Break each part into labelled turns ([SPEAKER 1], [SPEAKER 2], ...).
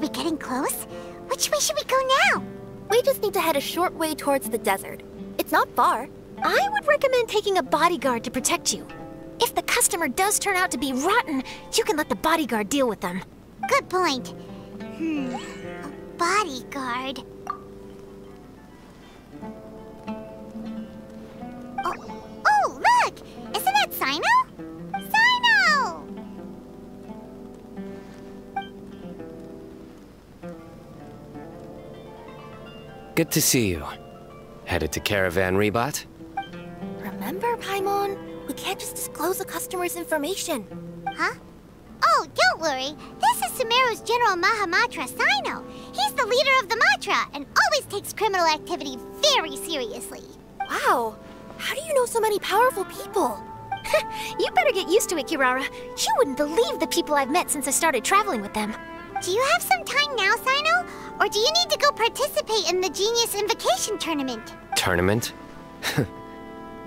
[SPEAKER 1] we getting close? Which way should we go now?
[SPEAKER 2] We just need to head a short way towards the desert. It's not far.
[SPEAKER 3] I would recommend taking a bodyguard to protect you. If the customer does turn out to be rotten, you can let the bodyguard deal with them.
[SPEAKER 1] Good point. A bodyguard. Oh, look! Isn't that Sino? Sino!
[SPEAKER 4] Good to see you. Headed to Caravan Rebot?
[SPEAKER 2] Remember, Paimon? We can't just disclose a customer's information.
[SPEAKER 1] Huh? Oh, don't worry. This is Sumeru's General Mahamatra, Sino. He's the leader of the Matra and always takes criminal activity very seriously.
[SPEAKER 2] Wow. How do you know so many powerful people?
[SPEAKER 3] You better get used to it, Kirara. You wouldn't believe the people I've met since I started traveling with them.
[SPEAKER 1] Do you have some time now, Sino? Or do you need to go participate in the Genius Invocation Tournament?
[SPEAKER 4] Tournament?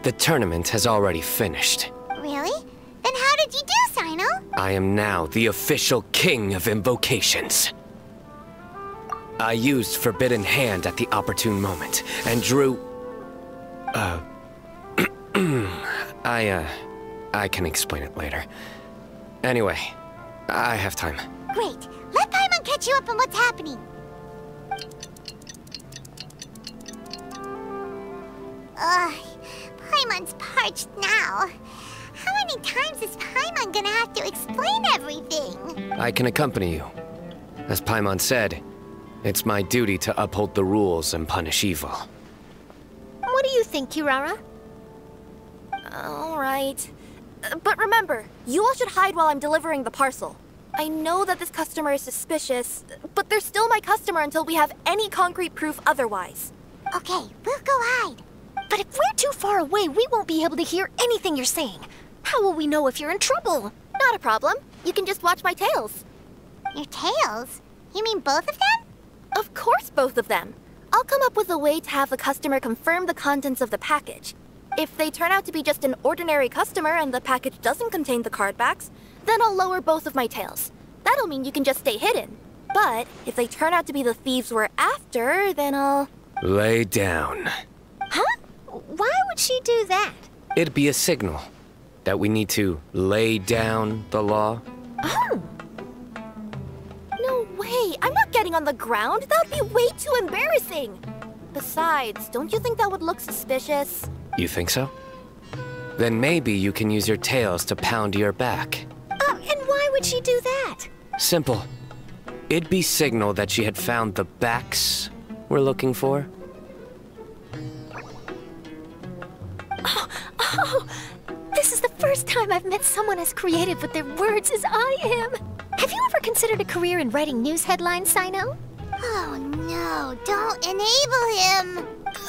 [SPEAKER 4] The tournament has already finished.
[SPEAKER 1] Really? Then how did you do, Sino?
[SPEAKER 4] I am now the official king of invocations. I used Forbidden Hand at the opportune moment, and drew... I can explain it later. Anyway, I have time.
[SPEAKER 1] Great. Let Paimon catch you up on what's happening. Paimon's parched now. How many times is Paimon gonna have to explain everything?
[SPEAKER 4] I can accompany you. As Paimon said, it's my duty to uphold the rules and punish evil.
[SPEAKER 3] What do you think, Kirara?
[SPEAKER 2] All right. But remember, you all should hide while I'm delivering the parcel. I know that this customer is suspicious, but they're still my customer until we have any concrete proof otherwise.
[SPEAKER 1] Okay, we'll go hide.
[SPEAKER 3] But if we're too far away, we won't be able to hear anything you're saying. How will we know if you're in trouble?
[SPEAKER 2] Not a problem. You can just watch my tails.
[SPEAKER 1] Your tails? You mean both of them?
[SPEAKER 2] Of course, both of them. I'll come up with a way to have the customer confirm the contents of the package. If they turn out to be just an ordinary customer and the package doesn't contain the card backs, then I'll lower both of my tails. That'll mean you can just stay hidden. But if they turn out to be the thieves we're after, then I'll...
[SPEAKER 4] Lay down.
[SPEAKER 3] Huh? Why would she do that?
[SPEAKER 4] It'd be a signal that we need to lay down the law.
[SPEAKER 3] Oh.
[SPEAKER 2] No way! I'm not getting on the ground! That would be way too embarrassing! Besides, don't you think that would look suspicious?
[SPEAKER 4] You think so? Then maybe you can use your tails to pound your back.
[SPEAKER 3] And why would she do that?
[SPEAKER 4] Simple. It'd be signal that she had found the backs we're looking for.
[SPEAKER 3] Oh, this is the first time I've met someone as creative with their words as I am. Have you ever considered a career in writing news headlines, Sino?
[SPEAKER 1] Oh no, don't enable him!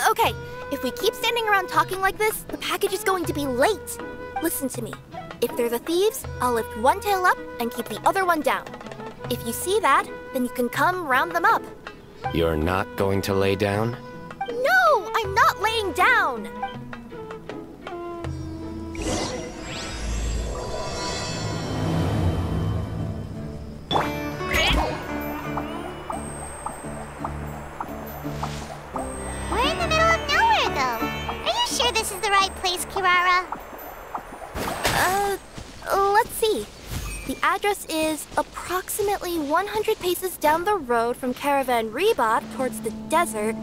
[SPEAKER 2] Okay, if we keep standing around talking like this, the package is going to be late. Listen to me. If they're the thieves, I'll lift one tail up and keep the other one down. If you see that, then you can come round them up.
[SPEAKER 4] You're not going to lay down?
[SPEAKER 2] No, I'm not laying down!
[SPEAKER 1] We're in the middle of nowhere, though. Are you sure this is the right place, Kirara?
[SPEAKER 2] Let's see. The address is approximately 100 paces down the road from Caravan Rebot towards the desert,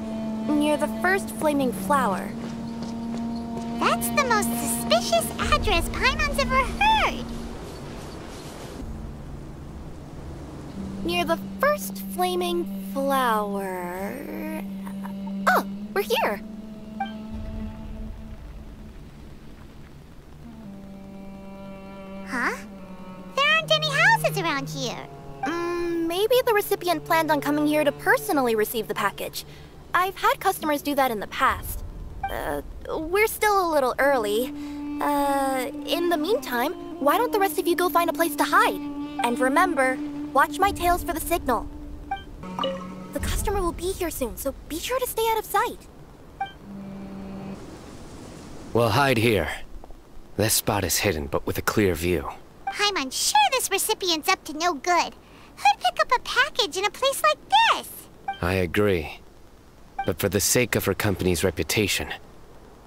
[SPEAKER 2] near the first flaming flower.
[SPEAKER 1] That's the most suspicious address Paimon's ever heard.
[SPEAKER 2] Near the first flaming flower... Oh, we're here!
[SPEAKER 1] Huh? There aren't any houses around here.
[SPEAKER 2] Maybe the recipient planned on coming here to personally receive the package. I've had customers do that in the past. We're still a little early. In the meantime, why don't the rest of you go find a place to hide? And remember, watch my tails for the signal. The customer will be here soon, so be sure to stay out of sight.
[SPEAKER 4] We'll hide here. This spot is hidden, but with a clear view.
[SPEAKER 1] Paimon's sure this recipient's up to no good. Who'd pick up a package in a place like this?
[SPEAKER 4] I agree. But for the sake of her company's reputation,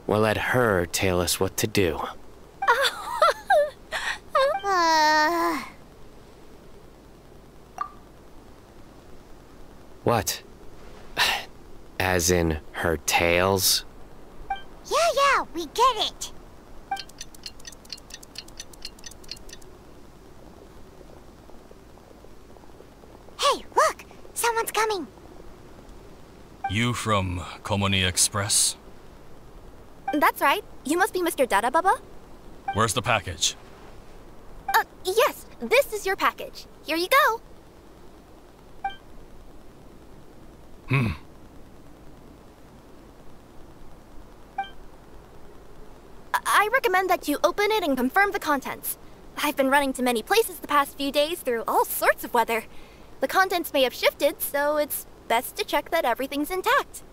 [SPEAKER 4] we'll let her tell us what to do. What? As in her tails?
[SPEAKER 1] Yeah, we get it. Hey, look! Someone's coming.
[SPEAKER 5] You from Komoni Express?
[SPEAKER 2] That's right. You must be Mr. Dada Baba?
[SPEAKER 5] Where's the package?
[SPEAKER 2] Yes. This is your package. Here you go. I recommend that you open it and confirm the contents. I've been running to many places the past few days through all sorts of weather. The contents may have shifted, so it's best to check that everything's intact.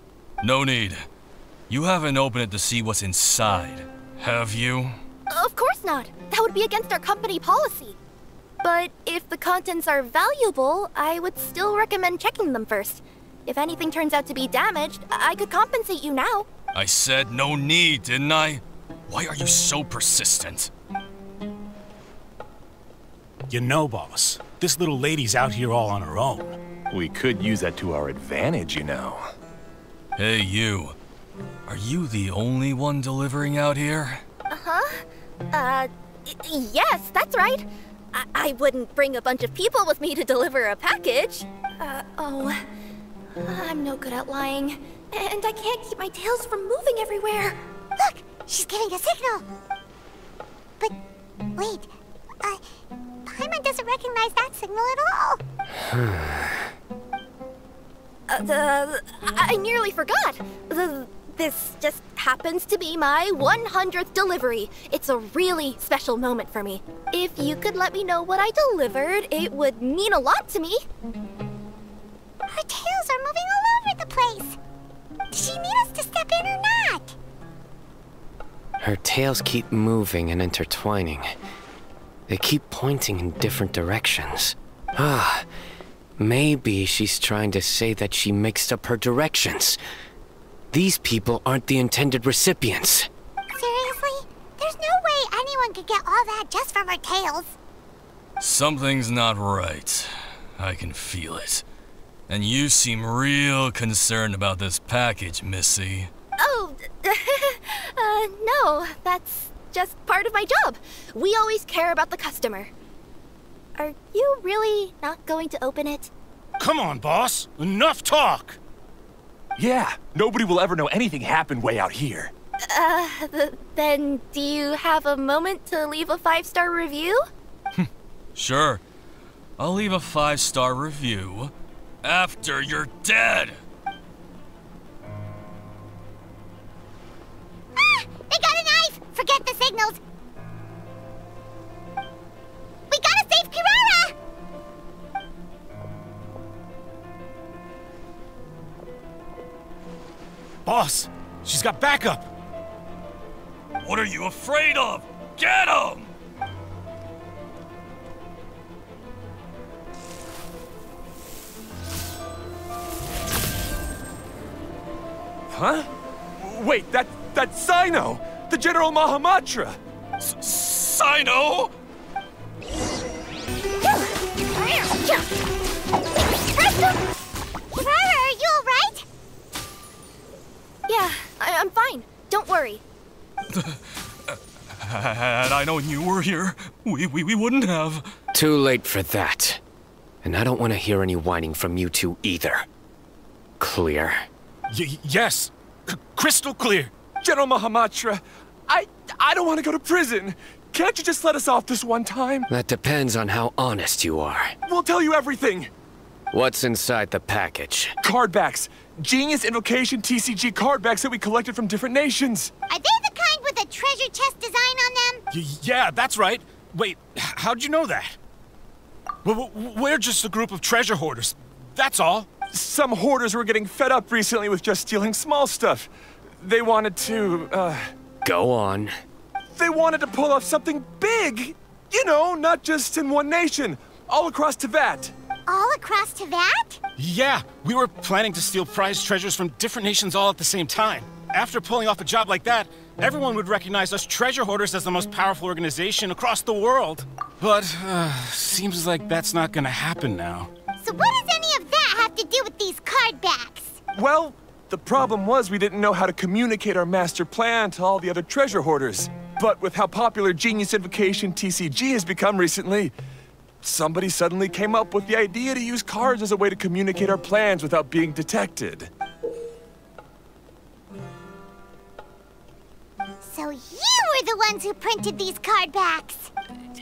[SPEAKER 5] No need. You haven't opened it to see what's inside, have you?
[SPEAKER 2] Of course not. That would be against our company policy. But if the contents are valuable, I would still recommend checking them first. If anything turns out to be damaged, I could compensate you now.
[SPEAKER 5] I said no need, didn't I? Why are you so persistent?
[SPEAKER 6] You know, boss, this little lady's out here all on her own.
[SPEAKER 7] We could use that to our advantage, you know.
[SPEAKER 5] Hey, you. Are you the only one delivering out here?
[SPEAKER 2] Yes, that's right. I wouldn't bring a bunch of people with me to deliver a package. I'm no good at lying. And I can't keep my tails from moving everywhere.
[SPEAKER 1] Look! She's giving a signal! But, wait, Paimon doesn't recognize that signal at all!
[SPEAKER 2] I nearly forgot. This just happens to be my 100th delivery. It's a really special moment for me. If you could let me know what I delivered, it would mean a lot to me.
[SPEAKER 1] Her tails are moving all over the place! Does she need us to step in or not?
[SPEAKER 4] Her tails keep moving and intertwining. They keep pointing in different directions. Maybe she's trying to say that she mixed up her directions. These people aren't the intended recipients.
[SPEAKER 1] Seriously? There's no way anyone could get all that just from her tails.
[SPEAKER 5] Something's not right. I can feel it. And you seem real concerned about this package, Missy.
[SPEAKER 2] Oh, no, that's just part of my job. We always care about the customer. Are you really not going to open it?
[SPEAKER 6] Come on, boss. Enough talk.
[SPEAKER 7] Yeah, nobody will ever know anything happened way out here.
[SPEAKER 2] Then do you have a moment to leave a 5-star review?
[SPEAKER 5] Sure. I'll leave a 5-star review after you're dead.
[SPEAKER 1] They got a knife! Forget the signals! We gotta save Kirara!
[SPEAKER 6] Boss, she's got backup.
[SPEAKER 5] What are you afraid of? Get him!
[SPEAKER 7] Huh? Wait, that's Sino! The General Mahamatra!
[SPEAKER 5] Sino?
[SPEAKER 1] Kirara, are you alright?
[SPEAKER 2] Yeah, I'm fine. Don't worry.
[SPEAKER 5] Had I known you were here, we wouldn't have.
[SPEAKER 4] Too late for that. And I don't want to hear any whining from you two either. Clear?
[SPEAKER 6] Yes. Crystal clear.
[SPEAKER 7] General Mahamatra, I don't want to go to prison. Can't you just let us off this one time?
[SPEAKER 4] That depends on how honest you are.
[SPEAKER 7] We'll tell you everything.
[SPEAKER 4] What's inside the package?
[SPEAKER 7] Card backs. Genius Invocation TCG card backs that we collected from different nations.
[SPEAKER 1] Are they the kind with a treasure chest design on them?
[SPEAKER 6] Yeah, that's right. Wait, how'd you know that? We're just a group of treasure hoarders. That's all.
[SPEAKER 7] Some hoarders were getting fed up recently with just stealing small stuff. They wanted to,
[SPEAKER 4] Go on.
[SPEAKER 7] They wanted to pull off something big! You know, not just in one nation, all across Tibet.
[SPEAKER 1] all across to that?
[SPEAKER 6] Yeah, we were planning to steal prized treasures from different nations all at the same time. After pulling off a job like that, everyone would recognize us treasure hoarders as the most powerful organization across the world. But, seems like that's not gonna happen now.
[SPEAKER 1] So what does any of that have to do with these card backs?
[SPEAKER 7] Well, the problem was we didn't know how to communicate our master plan to all the other treasure hoarders. But with how popular Genius Invocation TCG has become recently, somebody suddenly came up with the idea to use cards as a way to communicate our plans without being detected.
[SPEAKER 1] So you were the ones who printed these card backs?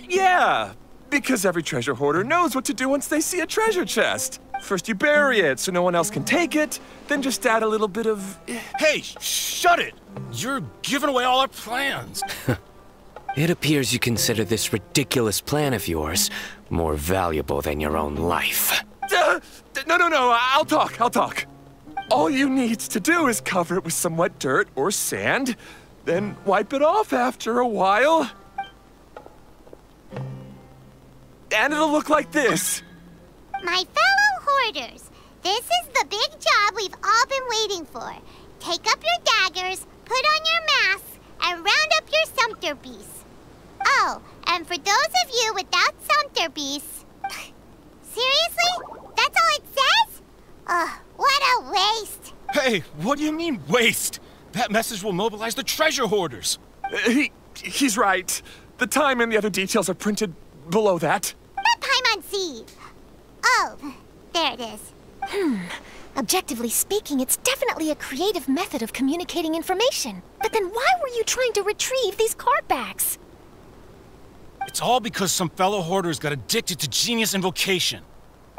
[SPEAKER 7] Yeah, because every treasure hoarder knows what to do once they see a treasure chest. First you bury it so no one else can take it, then just add a little bit of...
[SPEAKER 6] Hey, shut it! You're giving away all our plans.
[SPEAKER 4] It appears you consider this ridiculous plan of yours more valuable than your own life.
[SPEAKER 7] No, I'll talk. All you need to do is cover it with some wet dirt or sand, then wipe it off after a while. And it'll look like this.
[SPEAKER 1] My fellow hoarders, this is the big job we've all been waiting for. Take up your daggers, put on your masks, and round up your sumpter beasts. Oh, and for those of you without sumpter beasts... Seriously? That's all it says? Ugh, what a waste.
[SPEAKER 6] Hey, what do you mean, waste? That message will mobilize the treasure hoarders.
[SPEAKER 7] He's right. The time and the other details are printed below that.
[SPEAKER 1] Not Paimon's Eve. Oh, there it is.
[SPEAKER 3] Objectively speaking, it's definitely a creative method of communicating information. But then why were you trying to retrieve these card backs?
[SPEAKER 6] It's all because some fellow hoarders got addicted to Genius Invocation.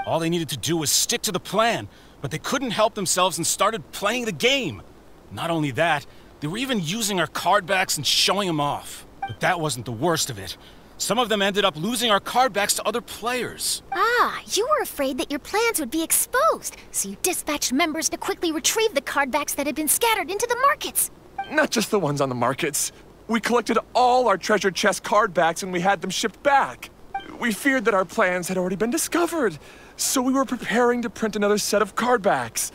[SPEAKER 6] All they needed to do was stick to the plan, but they couldn't help themselves and started playing the game. Not only that, they were even using our card backs and showing them off. But that wasn't the worst of it. Some of them ended up losing our card backs to other players.
[SPEAKER 3] Ah, you were afraid that your plans would be exposed, so you dispatched members to quickly retrieve the card backs that had been scattered into the markets.
[SPEAKER 7] Not just the ones on the markets. We collected all our treasure chest card backs and we had them shipped back. We feared that our plans had already been discovered, so we were preparing to print another set of card backs.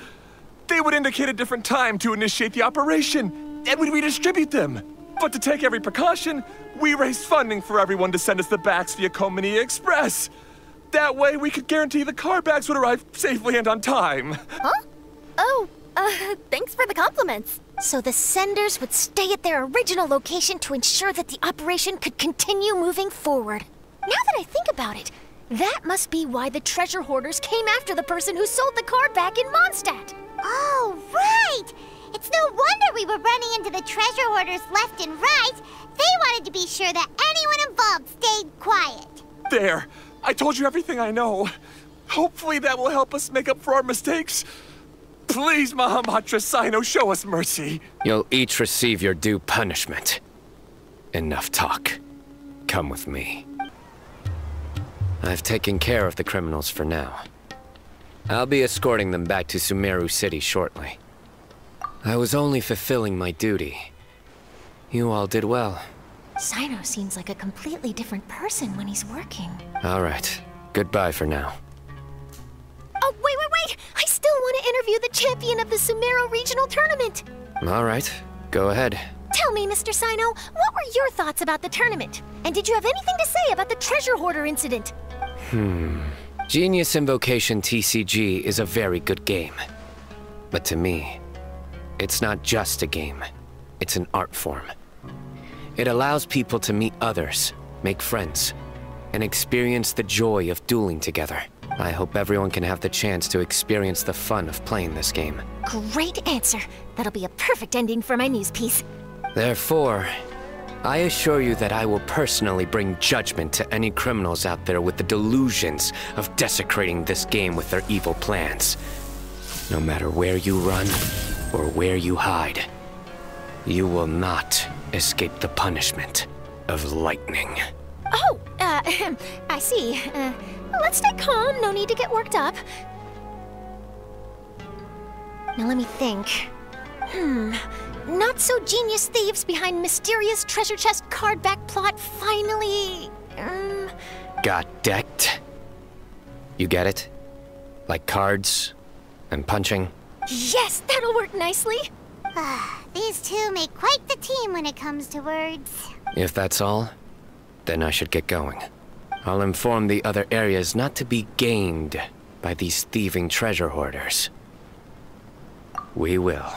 [SPEAKER 7] They would indicate a different time to initiate the operation, and we'd redistribute them. But to take every precaution, we raised funding for everyone to send us the backs via Komini Express. That way, we could guarantee the card backs would arrive safely and on time.
[SPEAKER 2] Huh? Oh, thanks for the compliments.
[SPEAKER 3] So the senders would stay at their original location to ensure that the operation could continue moving forward. Now that I think about it, that must be why the treasure hoarders came after the person who sold the card back in Mondstadt.
[SPEAKER 1] Oh, right! It's no wonder we were running into the treasure hoarders left and right. They wanted to be sure that anyone involved stayed quiet.
[SPEAKER 7] There. I told you everything I know. Hopefully that will help us make up for our mistakes. Please, Mahamatra Sino, show us mercy.
[SPEAKER 4] You'll each receive your due punishment. Enough talk. Come with me. I've taken care of the criminals for now. I'll be escorting them back to Sumeru City shortly. I was only fulfilling my duty. You all did well.
[SPEAKER 3] Sino seems like a completely different person when he's working.
[SPEAKER 4] All right. Goodbye for now.
[SPEAKER 3] Oh, wait! I still want to interview the champion of the Sumeru Regional Tournament.
[SPEAKER 4] All right. Go ahead.
[SPEAKER 3] Tell me, Mr. Sino, what were your thoughts about the tournament? And did you have anything to say about the treasure hoarder incident?
[SPEAKER 4] Genius Invocation TCG is a very good game. But to me, it's not just a game. It's an art form. It allows people to meet others, make friends, and experience the joy of dueling together. I hope everyone can have the chance to experience the fun of playing this game.
[SPEAKER 3] Great answer. That'll be a perfect ending for my news piece.
[SPEAKER 4] Therefore, I assure you that I will personally bring judgment to any criminals out there with the delusions of desecrating this game with their evil plans. No matter where you run or where you hide, you will not escape the punishment of lightning.
[SPEAKER 3] Oh, I see. Let's stay calm, no need to get worked up. Now let me think. Not-so-genius thieves behind mysterious treasure chest card back plot finally...
[SPEAKER 4] Got decked? You get it? Like cards and punching.
[SPEAKER 3] Yes, that'll work nicely.
[SPEAKER 1] These two make quite the team when it comes to words.
[SPEAKER 4] If that's all, then I should get going. I'll inform the other areas not to be gamed by these thieving treasure hoarders. We will.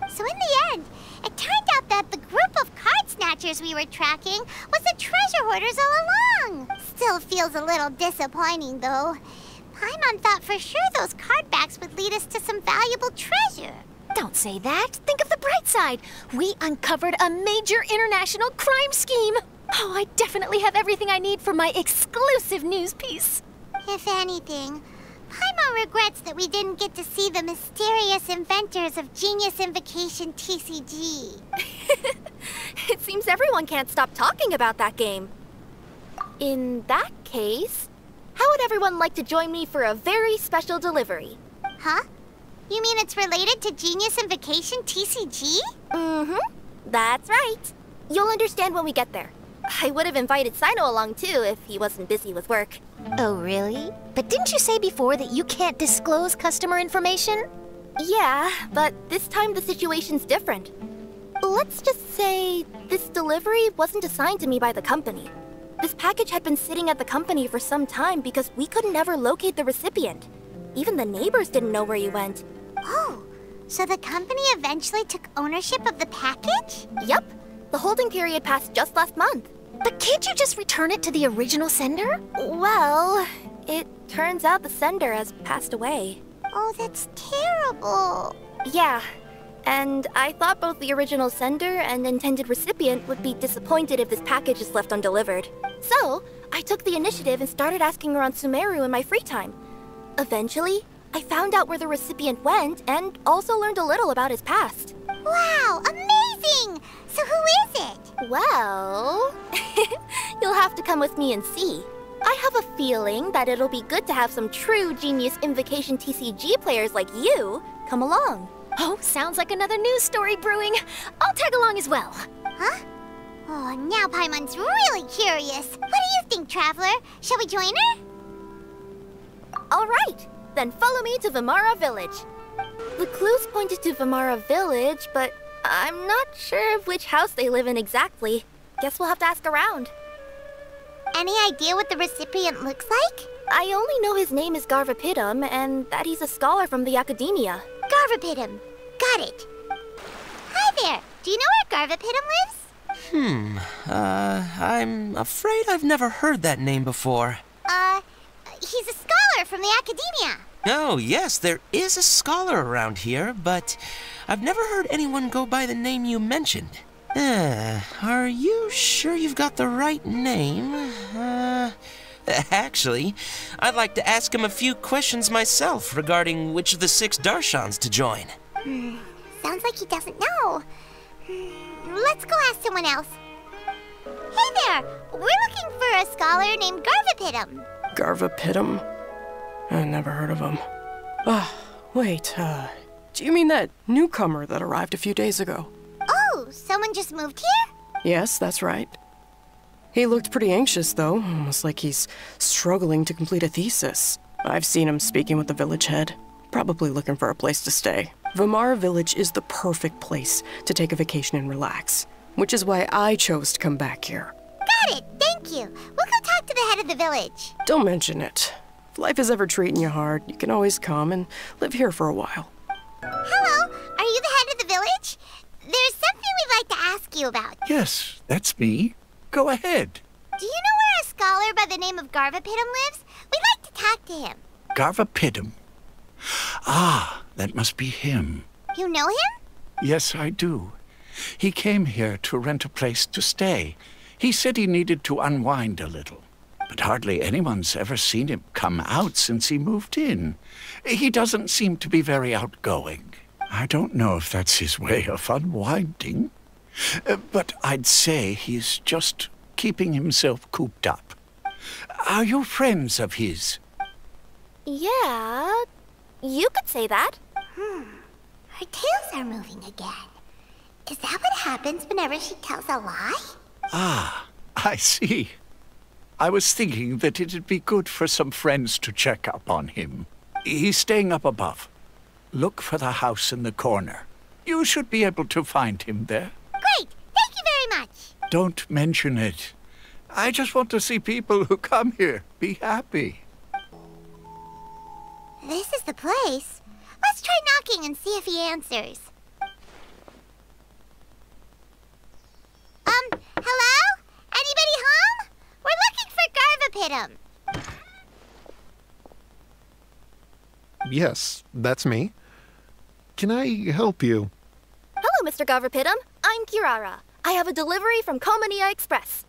[SPEAKER 1] So in the end, it turned out that the group of card snatchers we were tracking was the treasure hoarders all along. Still feels a little disappointing, though. Paimon thought for sure those card backs would lead us to some valuable treasure.
[SPEAKER 3] Don't say that. Think of the bright side. We uncovered a major international crime scheme. Oh, I definitely have everything I need for my exclusive news piece.
[SPEAKER 1] If anything, Paimon regrets that we didn't get to see the mysterious inventors of Genius Invocation TCG.
[SPEAKER 2] It seems everyone can't stop talking about that game. In that case, how would everyone like to join me for a very special delivery?
[SPEAKER 1] Huh? You mean it's related to Genius Invocation TCG?
[SPEAKER 2] Mm-hmm. That's right. You'll understand when we get there. I would have invited Sino along too if he wasn't busy with work.
[SPEAKER 3] Oh, really? But didn't you say before that you can't disclose customer information?
[SPEAKER 2] Yeah, but this time the situation's different. Let's just say this delivery wasn't assigned to me by the company. This package had been sitting at the company for some time because we couldn't ever locate the recipient. Even the neighbors didn't know where he went.
[SPEAKER 1] Oh, so the company eventually took ownership of the package?
[SPEAKER 2] Yep. The holding period passed just last month.
[SPEAKER 3] But can't you just return it to the original sender?
[SPEAKER 2] Well, it turns out the sender has passed away.
[SPEAKER 1] Oh, that's terrible.
[SPEAKER 2] Yeah, and I thought both the original sender and intended recipient would be disappointed if this package is left undelivered. So, I took the initiative and started asking around Sumeru in my free time. Eventually, I found out where the recipient went and also learned a little about his past.
[SPEAKER 1] Wow, amazing! So who is it?
[SPEAKER 2] Well, you'll have to come with me and see. I have a feeling that it'll be good to have some true Genius Invocation TCG players like you come along.
[SPEAKER 3] Oh, sounds like another news story brewing. I'll tag along as well.
[SPEAKER 1] Huh? Oh, now Paimon's really curious. What do you think, Traveler? Shall we join her?
[SPEAKER 2] All right, then follow me to Vimara Village. The clues pointed to Vimara Village, but I'm not sure of which house they live in exactly. Guess we'll have to ask around.
[SPEAKER 1] Any idea what the recipient looks like?
[SPEAKER 2] I only know his name is Garvapitum and that he's a scholar from the Academia.
[SPEAKER 1] Garvapitum. Got it. Hi there. Do you know where Garvapitum lives?
[SPEAKER 8] I'm afraid I've never heard that name before.
[SPEAKER 1] He's a scholar from the Academia.
[SPEAKER 8] Oh, yes, there is a scholar around here, but I've never heard anyone go by the name you mentioned. Are you sure you've got the right name? Actually, I'd like to ask him a few questions myself regarding which of the 6 Darshans to join.
[SPEAKER 1] Sounds like he doesn't know. Let's go ask someone else. Hey there! We're looking for a scholar named Garvapitum.
[SPEAKER 9] Garvapitum? I never heard of him. Wait, do you mean that newcomer that arrived a few days ago?
[SPEAKER 1] Oh, someone just moved here?
[SPEAKER 9] Yes, that's right. He looked pretty anxious, though, almost like he's struggling to complete a thesis. I've seen him speaking with the village head, probably looking for a place to stay. Vimara Village is the perfect place to take a vacation and relax, which is why I chose to come back here.
[SPEAKER 1] Got it, thank you. We'll go talk to the head of the village.
[SPEAKER 9] Don't mention it. If life is ever treating you hard, you can always come and live here for a while.
[SPEAKER 1] Hello, are you the head of the village? There's something we'd like to ask you about.
[SPEAKER 10] Yes, that's me. Go ahead.
[SPEAKER 1] Do you know where a scholar by the name of Garvapitum lives? We'd like to talk to him.
[SPEAKER 10] Garvapitum. Ah, that must be him.
[SPEAKER 1] You know him?
[SPEAKER 10] Yes, I do. He came here to rent a place to stay. He said he needed to unwind a little. But hardly anyone's ever seen him come out since he moved in. He doesn't seem to be very outgoing. I don't know if that's his way of unwinding. But I'd say he's just keeping himself cooped up. Are you friends of his?
[SPEAKER 2] Yeah, you could say that.
[SPEAKER 1] Her tails are moving again. Is that what happens whenever she tells a lie?
[SPEAKER 10] Ah, I see. I was thinking that it'd be good for some friends to check up on him. He's staying up above. Look for the house in the corner. You should be able to find him there.
[SPEAKER 1] Great! Thank you very much!
[SPEAKER 10] Don't mention it. I just want to see people who come here be happy.
[SPEAKER 1] This is the place. Let's try knocking and see if he answers. Hello? Anybody home? We're looking for Garvapitum.
[SPEAKER 11] Yes, that's me. Can I help you?
[SPEAKER 2] Hello, Mr. Garvapitum. I'm Kirara. I have a delivery from Komania Express.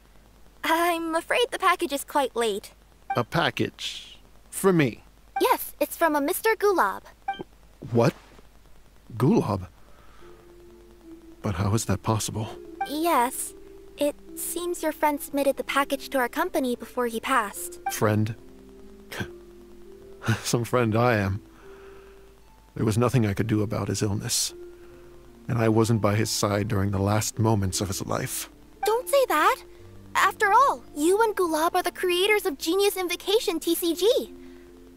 [SPEAKER 2] I'm afraid the package is quite late.
[SPEAKER 11] A package? For me?
[SPEAKER 2] Yes, it's from a Mr. Gulab.
[SPEAKER 11] What? Gulab? But how is that possible?
[SPEAKER 2] Yes. It seems your friend submitted the package to our company before he passed.
[SPEAKER 11] Friend? Some friend I am. There was nothing I could do about his illness. And I wasn't by his side during the last moments of his life.
[SPEAKER 2] Don't say that! After all, you and Gulab are the creators of Genius Invocation TCG.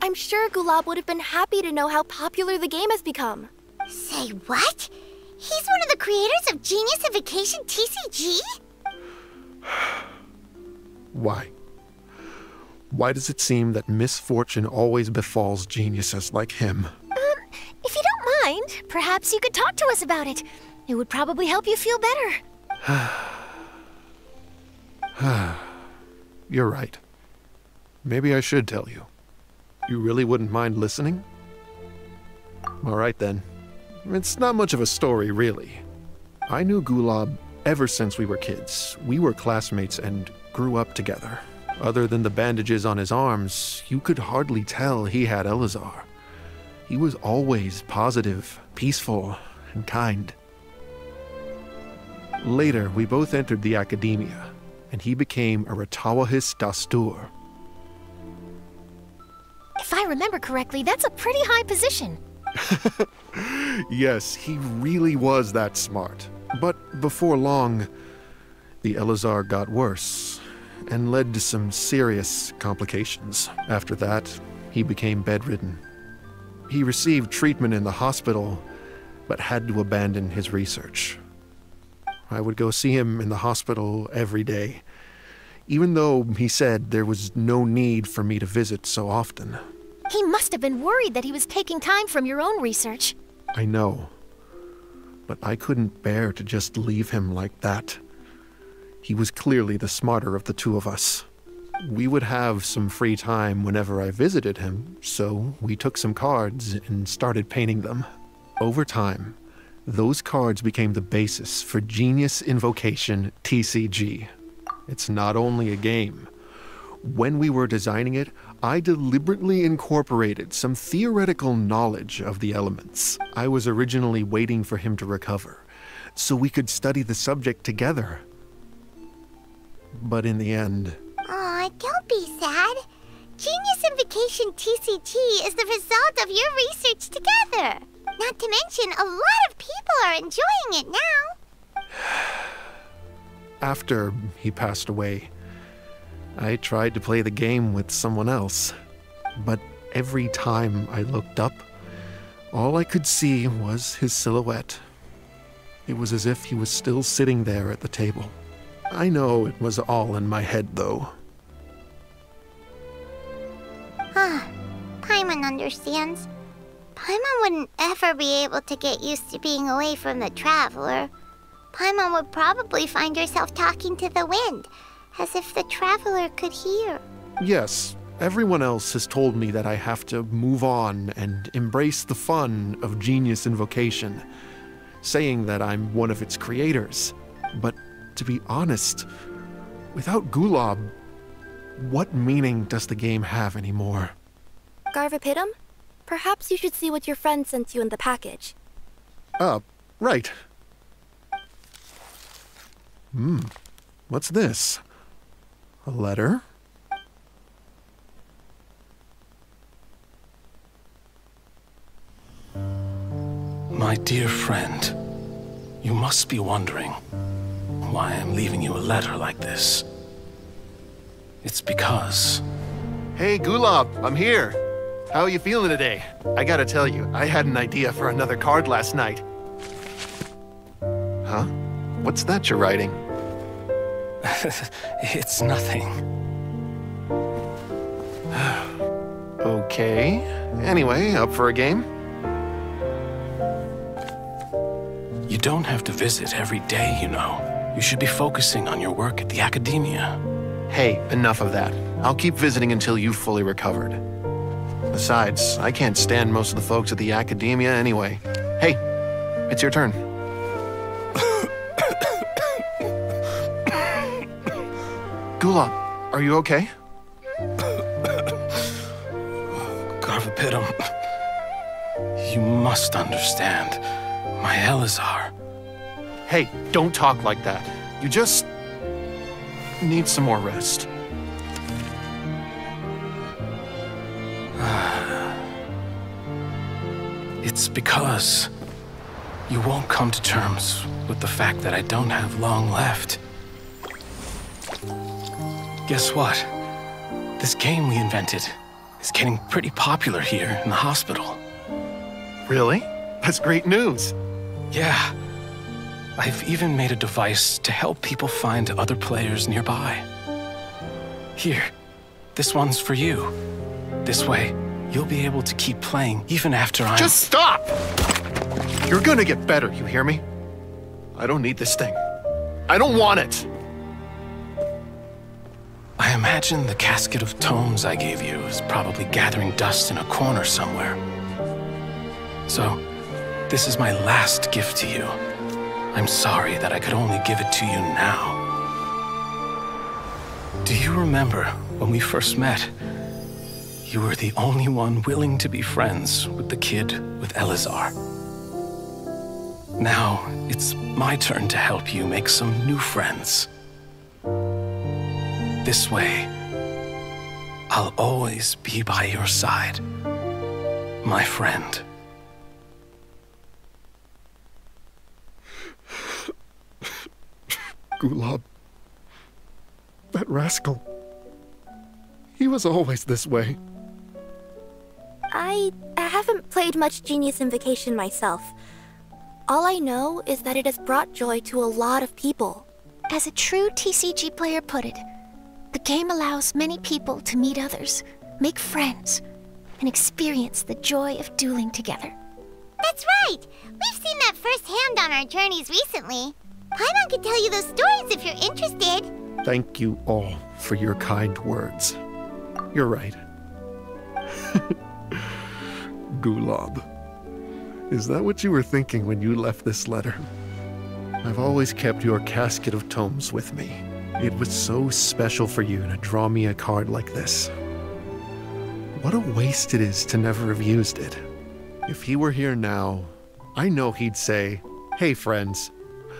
[SPEAKER 2] I'm sure Gulab would have been happy to know how popular the game has become.
[SPEAKER 1] Say what? He's one of the creators of Genius Invocation TCG?
[SPEAKER 11] Why? Why does it seem that misfortune always befalls geniuses like him?
[SPEAKER 3] If you don't mind, perhaps you could talk to us about it. It would probably help you feel better.
[SPEAKER 11] You're right. Maybe I should tell you. You really wouldn't mind listening? All right then. It's not much of a story, really. I knew Gulab ever since we were kids. We were classmates and grew up together. Other than the bandages on his arms, you could hardly tell he had Elazar. He was always positive, peaceful, and kind. Later, we both entered the academia, and he became a Ratawahis Dastur.
[SPEAKER 3] If I remember correctly, that's a pretty high position.
[SPEAKER 11] Yes, he really was that smart. But before long, the Elazar got worse and led to some serious complications. After that, he became bedridden. He received treatment in the hospital, but had to abandon his research. I would go see him in the hospital every day, even though he said there was no need for me to visit so often.
[SPEAKER 3] He must have been worried that he was taking time from your own research.
[SPEAKER 11] I know, but I couldn't bear to just leave him like that. He was clearly the smarter of the two of us. We would have some free time whenever I visited him, so we took some cards and started painting them. Over time, those cards became the basis for Genius Invocation TCG. It's not only a game. When we were designing it, I deliberately incorporated some theoretical knowledge of the elements. I was originally waiting for him to recover, so we could study the subject together. But in the end...
[SPEAKER 1] Aw, don't be sad. Genius Invocation TCG is the result of your research together. Not to mention, a lot of people are enjoying it now.
[SPEAKER 11] After he passed away, I tried to play the game with someone else. But every time I looked up, all I could see was his silhouette. It was as if he was still sitting there at the table. I know it was all in my head, though.
[SPEAKER 1] Paimon understands. Paimon wouldn't ever be able to get used to being away from the Traveler. Paimon would probably find herself talking to the wind, as if the Traveler could hear.
[SPEAKER 11] Yes, everyone else has told me that I have to move on and embrace the fun of Genius Invocation, saying that I'm one of its creators. But to be honest, without Gulab, what meaning does the game have anymore?
[SPEAKER 2] Garvapitum, perhaps you should see what your friend sent you in the package.
[SPEAKER 11] Right. What's this? A letter?
[SPEAKER 12] My dear friend, you must be wondering why I'm leaving you a letter like this. It's because...
[SPEAKER 11] Hey, Gulab, I'm here. How are you feeling today? I gotta tell you, I had an idea for another card last night. Huh? What's that you're writing?
[SPEAKER 12] It's nothing.
[SPEAKER 11] Okay. Anyway, up for a game?
[SPEAKER 12] You don't have to visit every day, you know. You should be focusing on your work at the academia.
[SPEAKER 11] Hey, enough of that. I'll keep visiting until you've fully recovered. Besides, I can't stand most of the folks at the academia anyway. Hey, it's your turn. Gulab, are you okay?
[SPEAKER 12] Garvapitum, you must understand. My Elazar.
[SPEAKER 11] Hey, don't talk like that. You just need some more rest.
[SPEAKER 12] It's because you won't come to terms with the fact that I don't have long left. Guess what? This game we invented is getting pretty popular here in the hospital.
[SPEAKER 11] Really? That's great news.
[SPEAKER 12] Yeah. I've even made a device to help people find other players nearby. Here, this one's for you. This way, you'll be able to keep playing even after I'm...
[SPEAKER 11] Just stop! You're gonna get better, you hear me? I don't need this thing. I don't want it!
[SPEAKER 12] I imagine the casket of tomes I gave you is probably gathering dust in a corner somewhere. So, this is my last gift to you. I'm sorry that I could only give it to you now. Do you remember when we first met? You were the only one willing to be friends with the kid with Elazar. Now, it's my turn to help you make some new friends. This way, I'll always be by your side, my friend.
[SPEAKER 11] Gulab. That rascal. He was always this way.
[SPEAKER 2] I haven't played much Genius Invocation myself. All I know is that it has brought joy to a lot of people.
[SPEAKER 3] As a true TCG player put it, the game allows many people to meet others, make friends, and experience the joy of dueling together.
[SPEAKER 1] That's right! We've seen that firsthand on our journeys recently. Paimon could tell you those stories if you're interested.
[SPEAKER 11] Thank you all for your kind words. You're right. Gulab. Is that what you were thinking when you left this letter? I've always kept your casket of tomes with me. It was so special for you to draw me a card like this. What a waste it is to never have used it. If he were here now, I know he'd say, "Hey friends,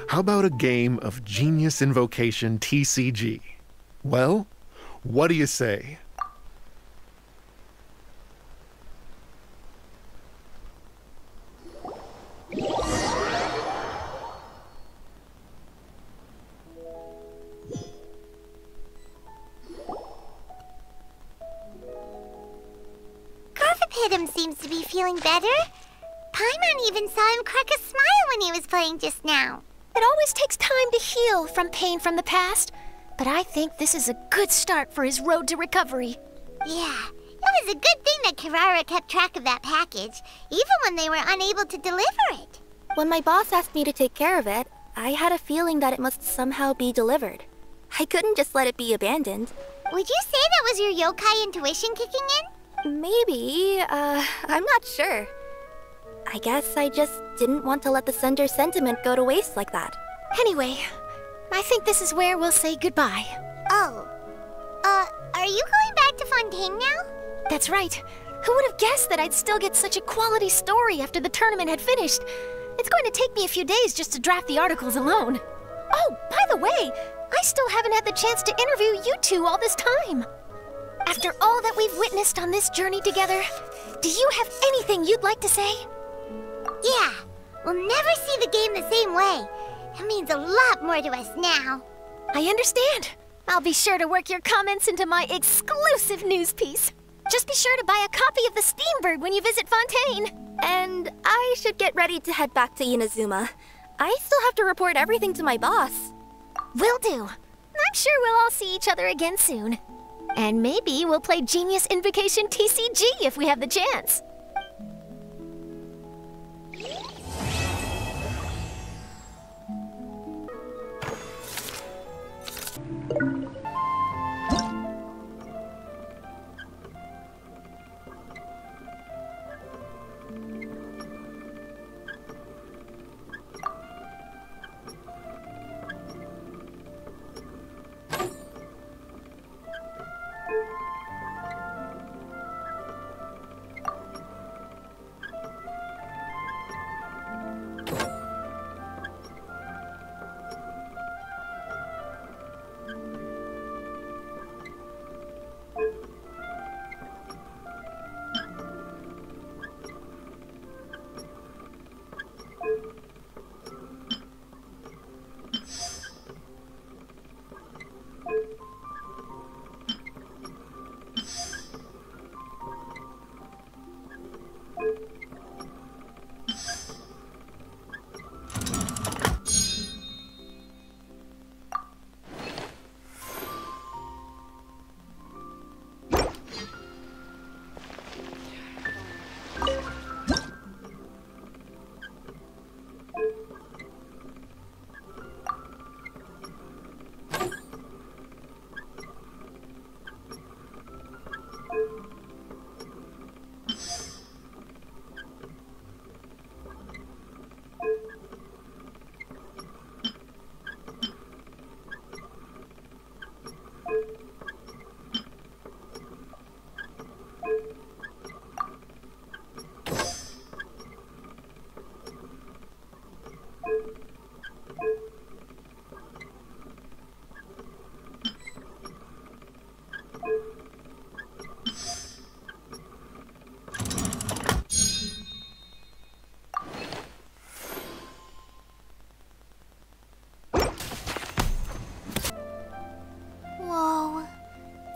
[SPEAKER 11] how about a game of Genius Invocation TCG? Well, what do you say?"
[SPEAKER 1] Garvapitum seems to be feeling better. Paimon even saw him crack a smile when he was playing just now.
[SPEAKER 3] It always takes time to heal from pain from the past, but I think this is a good start for his road to recovery.
[SPEAKER 1] Yeah, it was a good thing that Kirara kept track of that package, even when they were unable to deliver it.
[SPEAKER 2] When my boss asked me to take care of it, I had a feeling that it must somehow be delivered. I couldn't just let it be abandoned.
[SPEAKER 1] Would you say that was your yokai intuition kicking in?
[SPEAKER 2] Maybe, I'm not sure. I guess I just didn't want to let the sender's sentiment go to waste like that.
[SPEAKER 3] Anyway, I think this is where we'll say goodbye.
[SPEAKER 1] Oh. Are you going back to Fontaine now?
[SPEAKER 3] That's right. Who would have guessed that I'd still get such a quality story after the tournament had finished? It's going to take me a few days just to draft the articles alone. Oh, by the way, I still haven't had the chance to interview you two all this time. After all that we've witnessed on this journey together, do you have anything you'd like to say?
[SPEAKER 1] Yeah, we'll never see the game the same way. It means a lot more to us now.
[SPEAKER 3] I understand. I'll be sure to work your comments into my exclusive news piece. Just be sure to buy a copy of the Steambird when you visit Fontaine.
[SPEAKER 2] And I should get ready to head back to Inazuma. I still have to report everything to my boss.
[SPEAKER 3] Will do. I'm sure we'll all see each other again soon. And maybe we'll play Genius Invocation TCG if we have the chance.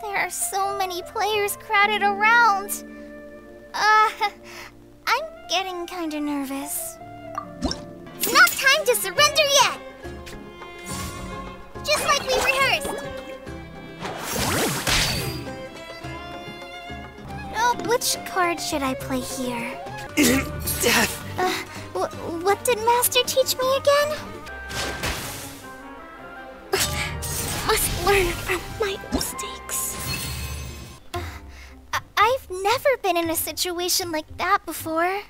[SPEAKER 1] There are so many players crowded around. I'm getting kinda nervous. It's not time to surrender yet! Just like we rehearsed. Oh, which card should I play here?
[SPEAKER 8] Death!
[SPEAKER 1] What did Master teach me again? Must learn from my mistakes. I've never been in a situation like that before.